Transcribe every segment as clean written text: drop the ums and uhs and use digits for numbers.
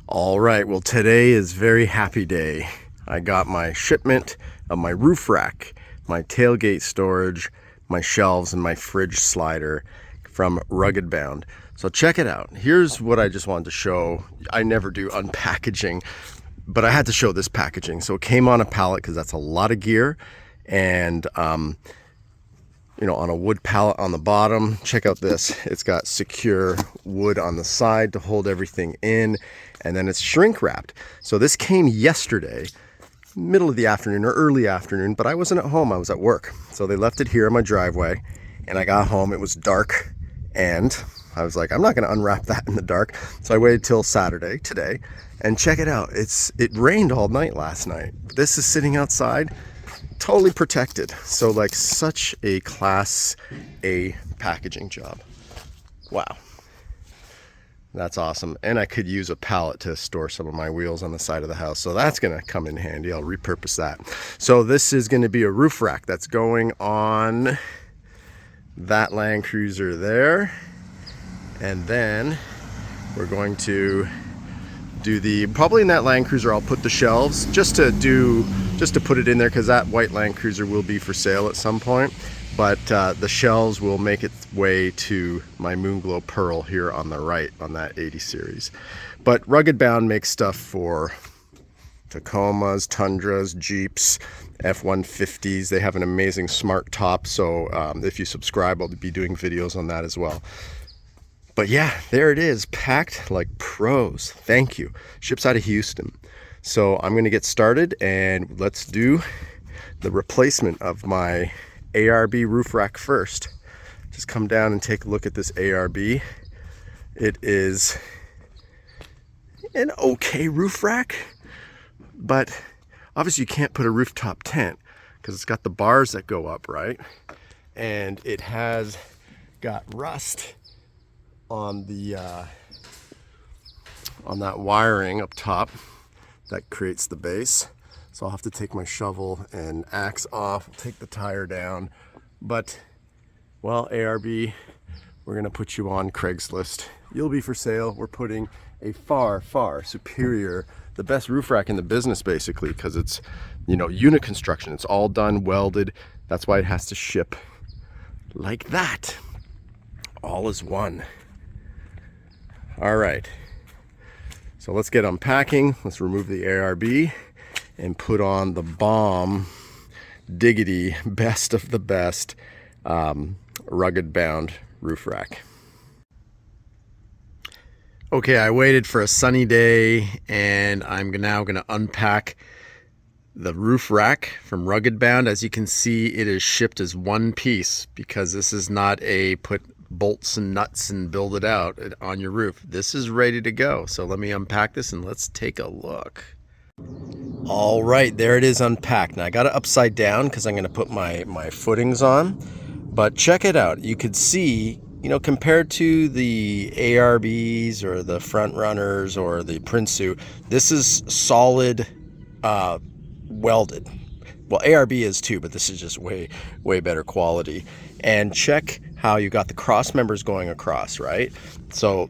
All right, well, today is very happy day. I got my shipment of my roof rack, my tailgate storage, my shelves, and my fridge slider from Rugged Bound. So check it out. Here's what I just wanted to show. I never do unpackaging, but I had to show this packaging. So it came on a pallet because that's a lot of gear, and on a wood pallet on the bottom. Check out this. It's got secure wood on the side to hold everything in, and then it's shrink wrapped. So this came yesterday, middle of the afternoon or early afternoon, but I wasn't at home, I was at work. So they left it here in my driveway, and I got home, it was dark, and I was like, I'm not gonna unwrap that in the dark. So I waited till Saturday, today, and check it out. It rained all night last night. This is sitting outside, totally protected. So like such a class A packaging job. Wow. That's awesome. And I could use a pallet to store some of my wheels on the side of the house. So that's gonna come in handy. I'll repurpose that. So this is gonna be a roof rack that's going on that landcruiser there. And then we're going to do probably in that landcruiser I'll put the shelves just to put it in there, because that white landcruiser will be for sale at some point. But the shelves will make its way to my Moonglow Pearl here on the right on that 80 series. But Rugged Bound makes stuff for Tacomas, Tundras, Jeeps, F-150s. They have an amazing smart top, so if you subscribe, I'll be doing videos on that as well. But yeah, there it is, packed like pros. Thank you. Ships out of Houston. So I'm gonna get started and let's do the replacement of my ARB roof rack first. Just come down and take a look at this ARB. It is an okay roof rack, but obviously you can't put a rooftop tent because it's got the bars that go up, right? And it has got rust on the on that wiring up top that creates the base. So I'll have to take my shovel and axe off, take the tire down. But well, ARB, we're gonna put you on Craigslist. You'll be for sale. We're putting a far superior, the best roof rack in the business basically, because it's unit construction. It's all done welded. That's why it has to ship like that. All is one. All right, so let's get unpacking. Let's remove the ARB and put on the bomb diggity best of the best Rugged Bound roof rack. Okay, I waited for a sunny day and I'm now going to unpack the roof rack from Rugged Bound. As you can see, it is shipped as one piece because this is not a put bolts and nuts and build it out on your roof. This is ready to go. So let me unpack this and let's take a look. All right, there it is unpacked. Now I got it upside down because I'm going to put my footings on, but check it out. You could see, compared to the ARBs or the Front Runners or the Prinsu, this is solid welded. Well, ARB is too, but this is just way better quality. And check how you got the cross members going across, right? So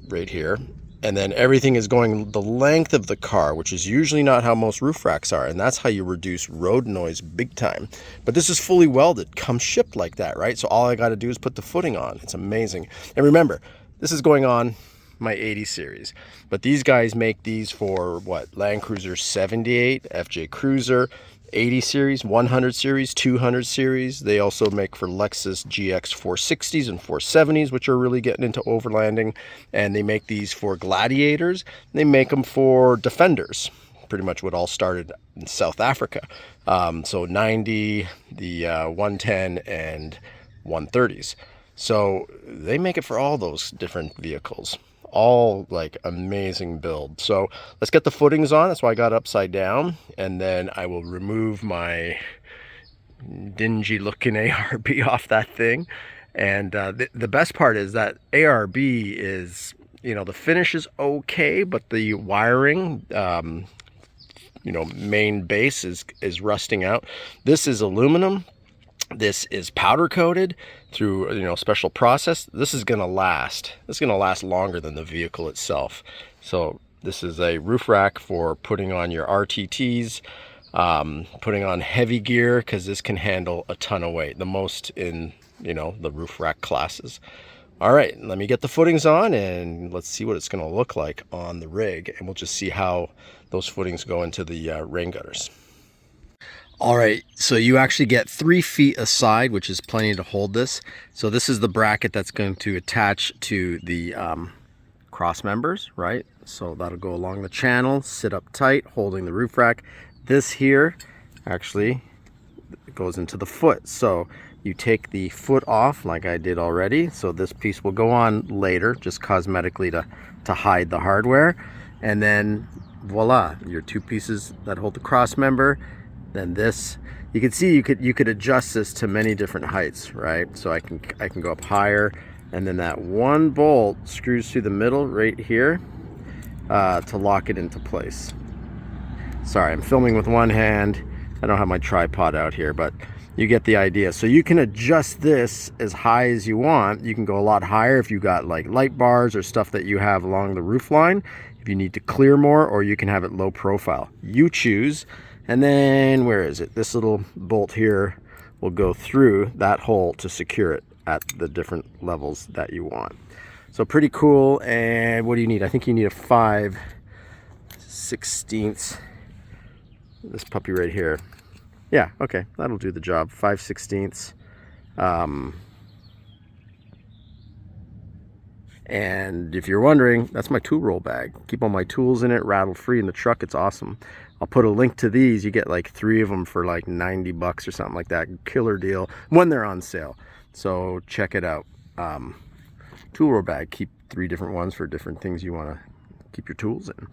right here, and then everything is going the length of the car, which is usually not how most roof racks are, and that's how you reduce road noise big time. But this is fully welded, comes shipped like that, right? So all I got to do is put the footing on. It's amazing. And remember, this is going on my 80 series, but these guys make these for what? Landcruiser 78, FJ Cruiser, 80 series, 100 series, 200 series. They also make for Lexus GX 460s and 470s, which are really getting into overlanding. And they make these for Gladiators. They make them for Defenders, pretty much what all started in South Africa. So 90, the 110 and 130s. So they make it for all those different vehicles. All like amazing build. So let's get the footings on. That's why I got upside down, and then I will remove my dingy looking ARB off that thing. And the best part is that ARB is, the finish is okay, but the wiring, main base is rusting out. This is aluminum. This is powder coated through special process. This is gonna last. This is gonna last longer than the vehicle itself. So This is a roof rack for putting on your RTTs, putting on heavy gear, because this can handle a ton of weight, the most in, you know, the roof rack classes. All right, let me get the footings on and let's see what it's going to look like on the rig, and we'll just see how those footings go into the rain gutters. All right, so you actually get 3 feet aside, which is plenty to hold this. So this is the bracket that's going to attach to the cross members, right? So that'll go along the channel, sit up tight, holding the roof rack. This here actually goes into the foot. So you take the foot off like I did already. So this piece will go on later, just cosmetically to hide the hardware. And then voila, your 2 pieces that hold the cross member. Then this, you can see you could adjust this to many different heights, right? So I can go up higher, and then that one bolt screws through the middle right here to lock it into place. Sorry, I'm filming with one hand. I don't have my tripod out here, but you get the idea. So you can adjust this as high as you want. You can go a lot higher if you got like light bars or stuff that you have along the roof line, if you need to clear more, or you can have it low profile. You choose. And then where is it? This little bolt here will go through that hole to secure it at the different levels that you want. So pretty cool. And what do you need? I think you need a 5/16. This puppy right here. Yeah, okay, that'll do the job. 5/16. And if you're wondering, that's my tool roll bag. Keep all my tools in it, rattle free in the truck. It's awesome. I'll put a link to these. You get like 3 of them for like 90 bucks or something like that. Killer deal when they're on sale. So check it out. Tool roll bag. Keep 3 different ones for different things you want to keep your tools in.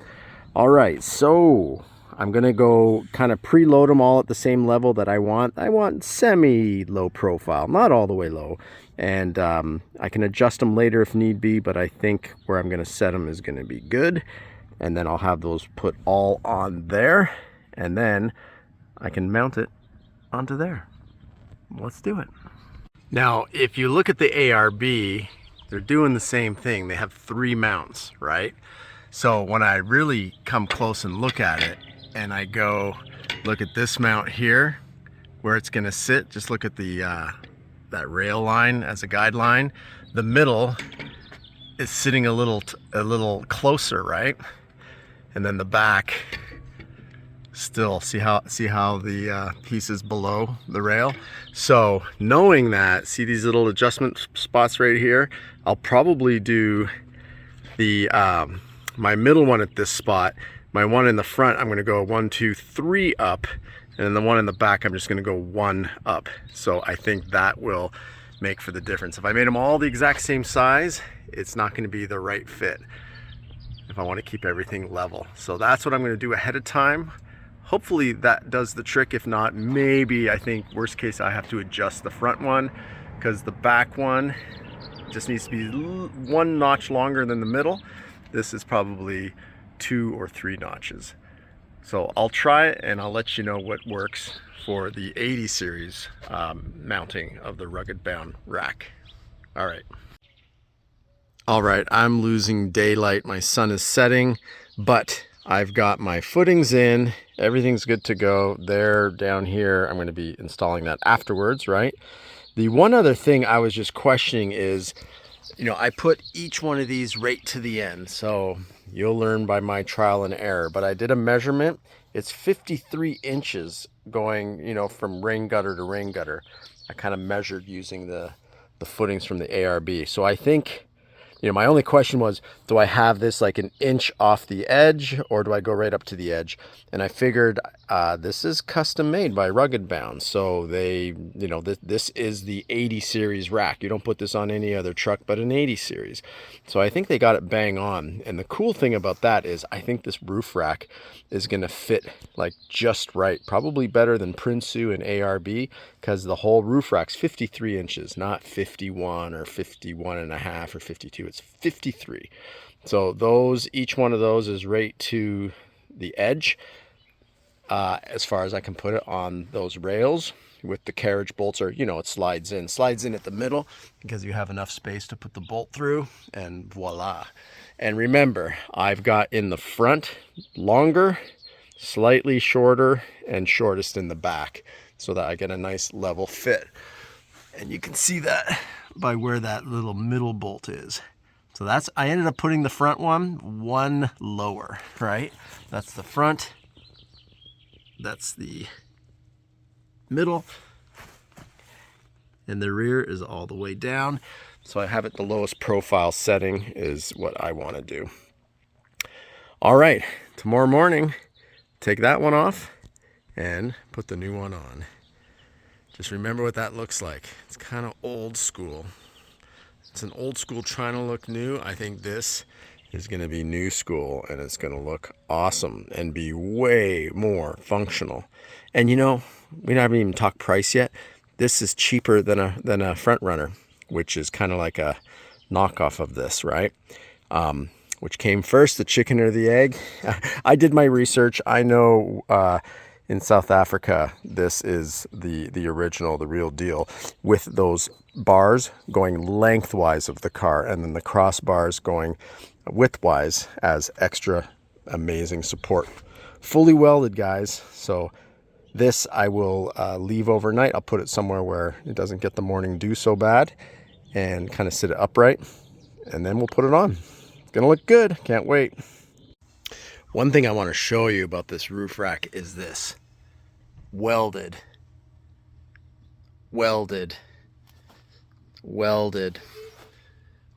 All right, so I'm gonna go kind of preload them all at the same level that I want. I want semi low profile, not all the way low. And I can adjust them later if need be, but I think where I'm gonna set them is gonna be good. And then I'll have those put all on there, and then I can mount it onto there. Let's do it. Now, if you look at the ARB, they're doing the same thing. They have 3 mounts, right? So when I really come close and look at it, and I go look at this mount here, where it's gonna sit, just look at the that rail line as a guideline. The middle is sitting a little closer, right? And then the back still, see how the piece is below the rail. So knowing that, see these little adjustment spots right here, I'll probably do the my middle one at this spot. My one in the front, I'm gonna go 1, 2, 3 up, and then the one in the back, I'm just gonna go 1 up. So I think that will make for the difference. If I made them all the exact same size, it's not gonna be the right fit if I want to keep everything level. So that's what I'm going to do ahead of time. Hopefully that does the trick. If not, maybe, I think worst case I have to adjust the front one, because the back one just needs to be 1 notch longer than the middle. This is probably 2 or 3 notches. So I'll try it and I'll let you know what works for the 80 series mounting of the rugged bound rack. All right. All right, I'm losing daylight. My sun is setting, but I've got my footings in. Everything's good to go. They're down here. I'm going to be installing that afterwards, right? The one other thing I was just questioning is, you know, I put each one of these right to the end. So you'll learn by my trial and error, but I did a measurement. It's 53 inches going, you know, from rain gutter to rain gutter. I kind of measured using the footings from the ARB. So I think, you know, my only question was, do I have this like 1 inch off the edge, or do I go right up to the edge? And I figured this is custom made by Rugged Bound. So they, you know, this is the 80 series rack. You don't put this on any other truck but an 80 series. So I think they got it bang on. And the cool thing about that is I think this roof rack is going to fit like just right. Probably better than Prinsu and ARB, because the whole roof rack's 53 inches, not 51 or 51 and a half or 52. It's 53. So those, each one of those is right to the edge as far as I can put it on those rails. with the carriage bolts, or you know, it slides in at the middle because you have enough space to put the bolt through, and voila. And remember, I've got in the front longer, slightly shorter, and shortest in the back, so that I get a nice level fit. And you can see that by where that little middle bolt is. So that's, I ended up putting the front one lower, right? That's the front, that's the middle, and the rear is all the way down. So I have it the lowest profile setting is what I want to do. All right, tomorrow morning, take that one off and put the new one on. Just remember what that looks like. It's kind of old school. It's an old school trying to look new. I think this is going to be new school, and it's going to look awesome and be way more functional. And you know, we haven't even talked price yet. This is cheaper than a front runner, which is kind of like a knockoff of this, right? Which came first, the chicken or the egg? I did my research. I know in South Africa, this is the original, the real deal, with those bars going lengthwise of the car, and then the crossbars going widthwise as extra amazing support. Fully welded, guys. So this I will leave overnight. I'll put it somewhere where it doesn't get the morning dew so bad, and kind of sit it upright, and then we'll put it on. It's gonna look good. Can't wait. One thing I want to show you about this roof rack is this. Welded, welded, welded,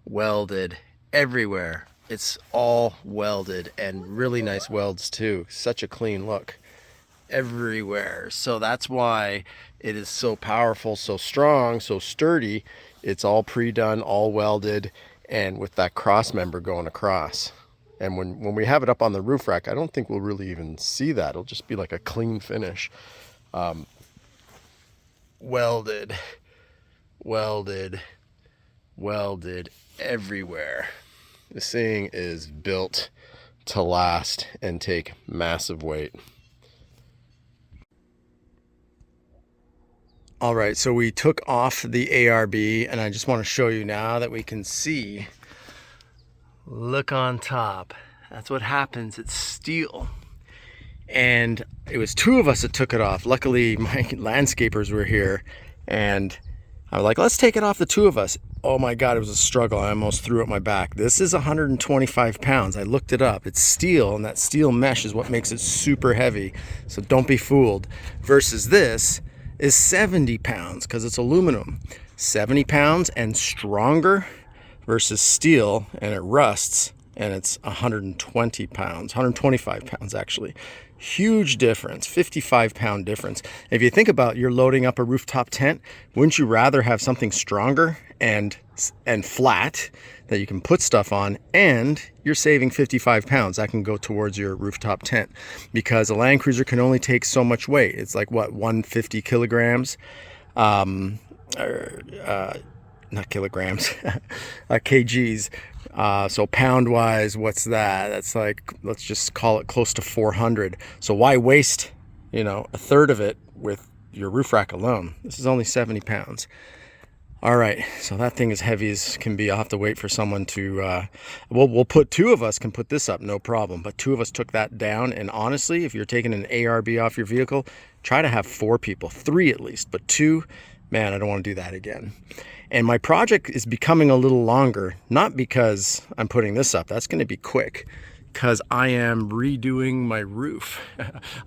welded everywhere. It's all welded, and really nice welds too. Such a clean look everywhere. So that's why it is so powerful, so strong, so sturdy. It's all pre-done, all welded, and with that cross member going across. And when we have it up on the roof rack, I don't think we'll really even see that. It'll just be like a clean finish. Welded, welded, welded everywhere. This thing is built to last and take massive weight. All right, so we took off the ARB, and I just want to show you now that we can see. Look on top. That's what happens. It's steel. And it was two of us that took it off. Luckily, my landscapers were here, and I was like, let's take it off, the two of us. Oh my God, it was a struggle. I almost threw up my back. This is 125 pounds. I looked it up. It's steel, and that steel mesh is what makes it super heavy. So don't be fooled. Versus this is 70 pounds because it's aluminum. 70 pounds and stronger versus steel, and it rusts, and it's 120 pounds, 125 pounds actually. Huge difference, 55-pound difference. If you think about, you're loading up a rooftop tent, wouldn't you rather have something stronger and flat that you can put stuff on, and you're saving 55 pounds that can go towards your rooftop tent, because a landcruiser can only take so much weight. It's like, what, 150 kilograms? Not kilograms, kgs. So pound wise, what's that? That's like, let's just call it close to 400. So why waste, you know, a third of it with your roof rack alone? This is only 70 pounds. All right, so that thing is heavy as can be. I'll have to wait for someone to, we'll put, two of us can put this up, no problem. But two of us took that down. And honestly, if you're taking an ARB off your vehicle, try to have 4 people, 3 at least, but 2, man, I don't want to do that again. And my project is becoming a little longer, not because I'm putting this up. That's going to be quick, because I am redoing my roof.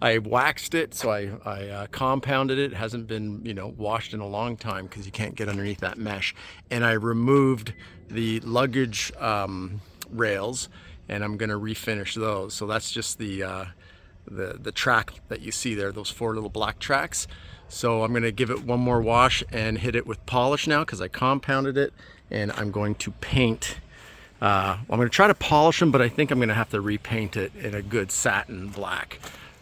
I waxed it, so I compounded it. It hasn't been, you know, washed in a long time because you can't get underneath that mesh. And I removed the luggage rails, and I'm going to refinish those. So that's just the track that you see there, those 4 little black tracks. So I'm going to give it one more wash and hit it with polish now, because I compounded it, and I'm going to paint. I'm going to try to polish them, but I think I'm going to have to repaint it in a good satin black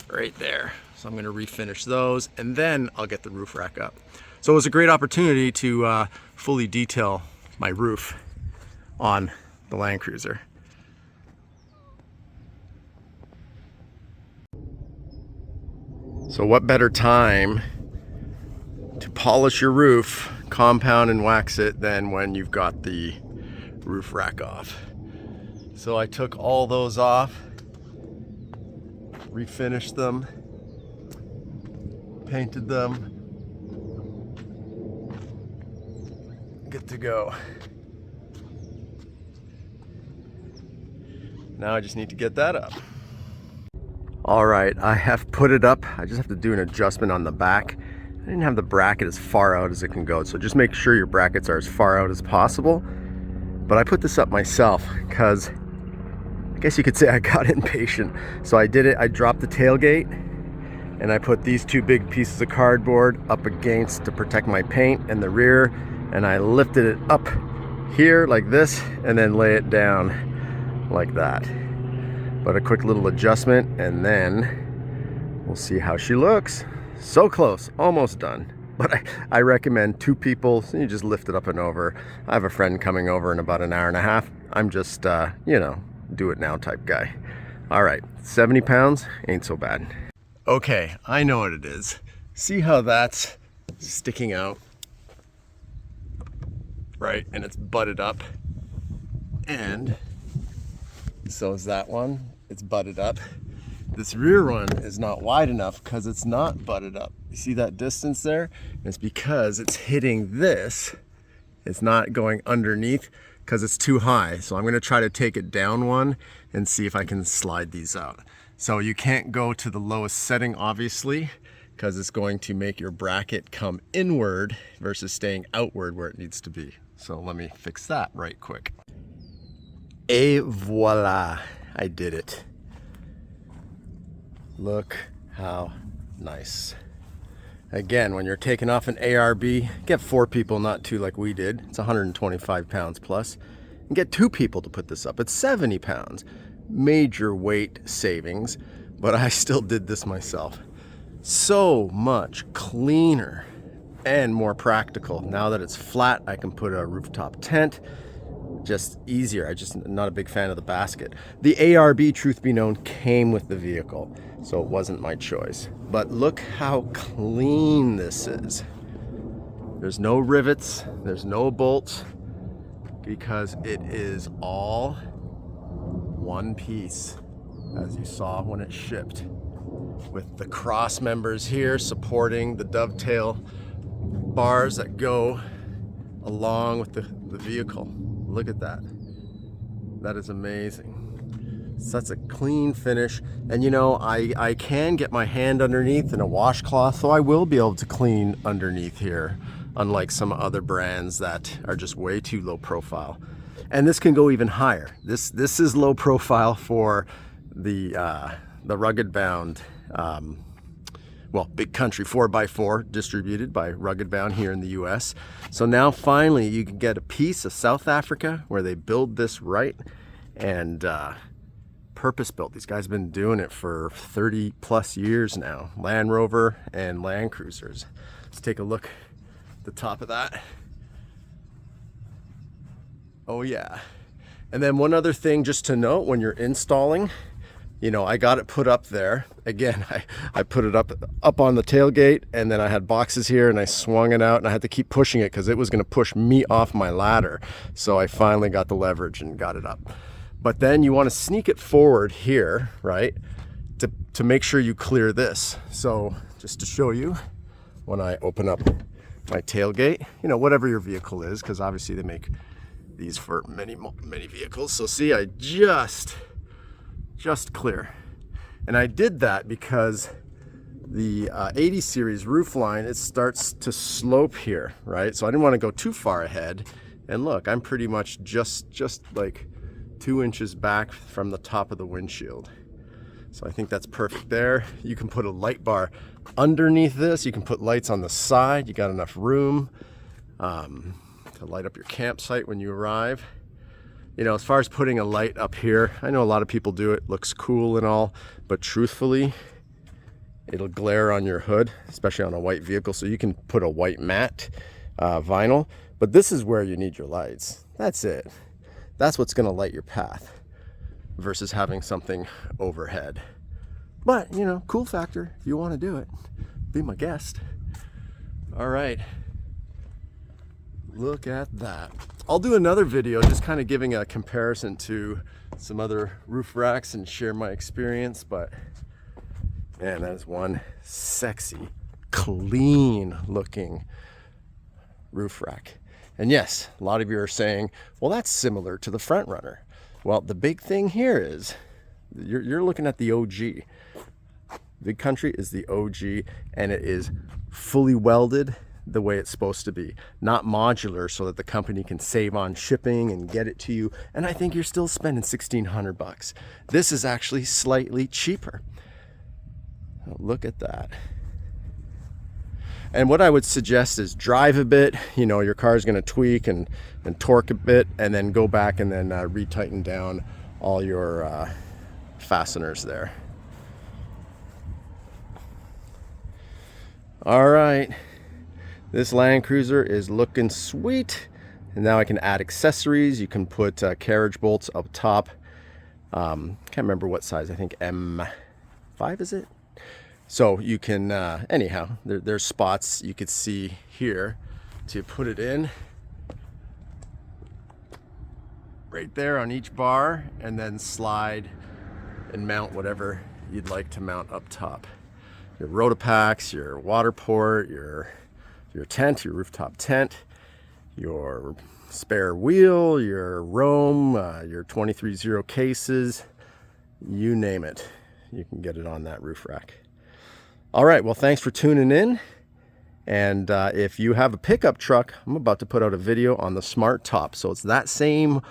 right there. So I'm going to refinish those, and then I'll get the roof rack up. So it was a great opportunity to fully detail my roof on the landcruiser. So what better time polish your roof, compound and wax it than when you've got the roof rack off. So I took all those off, refinished them, painted them, good to go. Now I just need to get that up. All right, I have put it up. I just have to do an adjustment on the back. I didn't have the bracket as far out as it can go, so just make sure your brackets are as far out as possible. But I put this up myself because I guess you could say I got impatient. So I did it, I dropped the tailgate and I put these two big pieces of cardboard up against to protect my paint and the rear, and I lifted it up here like this and then lay it down like that. But a quick little adjustment and then we'll see how she looks. So close, almost done. But I recommend 2 people, so you just lift it up and over. I have a friend coming over in about an hour and a half. I'm just, you know, do it now type guy. All right, 70 pounds, ain't so bad. Okay, I know what it is. See how that's sticking out? Right, and it's butted up. And so is that one, it's butted up. This rear one is not wide enough because it's not butted up. You see that distance there? And it's because it's hitting this. It's not going underneath because it's too high. So I'm gonna try to take it down one and see if I can slide these out. So you can't go to the lowest setting, obviously, because it's going to make your bracket come inward versus staying outward where it needs to be. So let me fix that right quick. Et voila, I did it. Look how nice. Again, when you're taking off an ARB, get 4 people, not 2 like we did. It's 125 pounds plus. And get 2 people to put this up. It's 70 pounds. Major weight savings, but I still did this myself. So much cleaner and more practical. Now that it's flat, I can put a rooftop tent. Just easier. I just not a big fan of the basket. The ARB, truth be known, came with the vehicle, so it wasn't my choice. But look how clean this is. There's no rivets, there's no bolts, because it is all one piece, as you saw when it shipped, with the cross members here supporting the dovetail bars that go along with the vehicle. Look at that. That is amazing. Such a clean finish. And you know, I can get my hand underneath in a washcloth, so I will be able to clean underneath here, unlike some other brands that are just way too low profile. And this can go even higher. This is low profile for the Rugged Bound, well, Big Country 4x4, distributed by Rugged Bound here in the US. So now finally you can get a piece of South Africa where they build this right and purpose built. These guys have been doing it for 30 plus years now. Land Rover and Land Cruisers. Let's take a look at the top of that. Oh yeah. And then one other thing just to note when you're installing, you know, I got it put up there. Again, I put it up on the tailgate, and then I had boxes here and I swung it out and I had to keep pushing it because it was going to push me off my ladder. So I finally got the leverage and got it up. But then you want to sneak it forward here, right? To make sure you clear this. So just to show you, when I open up my tailgate, you know, whatever your vehicle is, because obviously they make these for many vehicles. So see, I just clear. And I did that because the 80 series roofline, it starts to slope here, right? So I didn't want to go too far ahead. And look, I'm pretty much just like 2 inches back from the top of the windshield. So I think that's perfect there. You can put a light bar underneath this. You can put lights on the side. You got enough room to light up your campsite when you arrive. You know, as far as putting a light up here, I know a lot of people do it, looks cool and all, but truthfully, it'll glare on your hood, especially on a white vehicle. So you can put a white matte vinyl, but this is where you need your lights. That's it. That's what's gonna light your path versus having something overhead. But, you know, cool factor, if you wanna do it, be my guest. All right. Look at that. I'll do another video just kind of giving a comparison to some other roof racks and share my experience, but man, that is one sexy, clean looking roof rack. And yes, a lot of you are saying, well, that's similar to the Front Runner. Well, the big thing here is you're looking at the OG. Big Country is the OG, and it is fully welded the way it's supposed to be, not modular so that the company can save on shipping and get it to you. And I think you're still spending $1,600. This is actually slightly cheaper. Look at that. And what I would suggest is drive a bit. You know, your car is going to tweak and torque a bit, and then go back and then retighten down all your fasteners there. All right, this Land Cruiser is looking sweet. And now I can add accessories. You can put carriage bolts up top. Can't remember what size, I think M5 is it? So you can, anyhow, there's spots you could see here to put it in. Right there on each bar, and then slide and mount whatever you'd like to mount up top. Your Rotopacks, your water port, your tent, your rooftop tent, your spare wheel, your Roam, your 23-0 cases, you name it. You can get it on that roof rack. All right, well, thanks for tuning in. And if you have a pickup truck, I'm about to put out a video on the Smart Top. So it's that same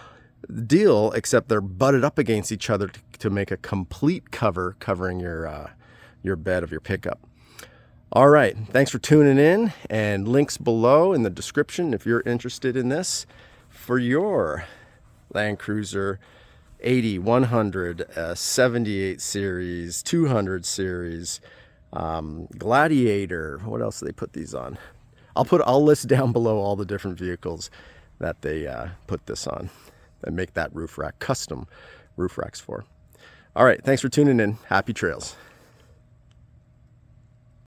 deal, except they're butted up against each other to make a complete cover covering your bed of your pickup. All right, thanks for tuning in, and links below in the description if you're interested in this for your Land Cruiser 80, 100, 78 series, 200 series, Gladiator. What else do they put these on? I'll list down below all the different vehicles that they put this on and make that roof rack custom roof racks for. All right, thanks for tuning in. Happy trails.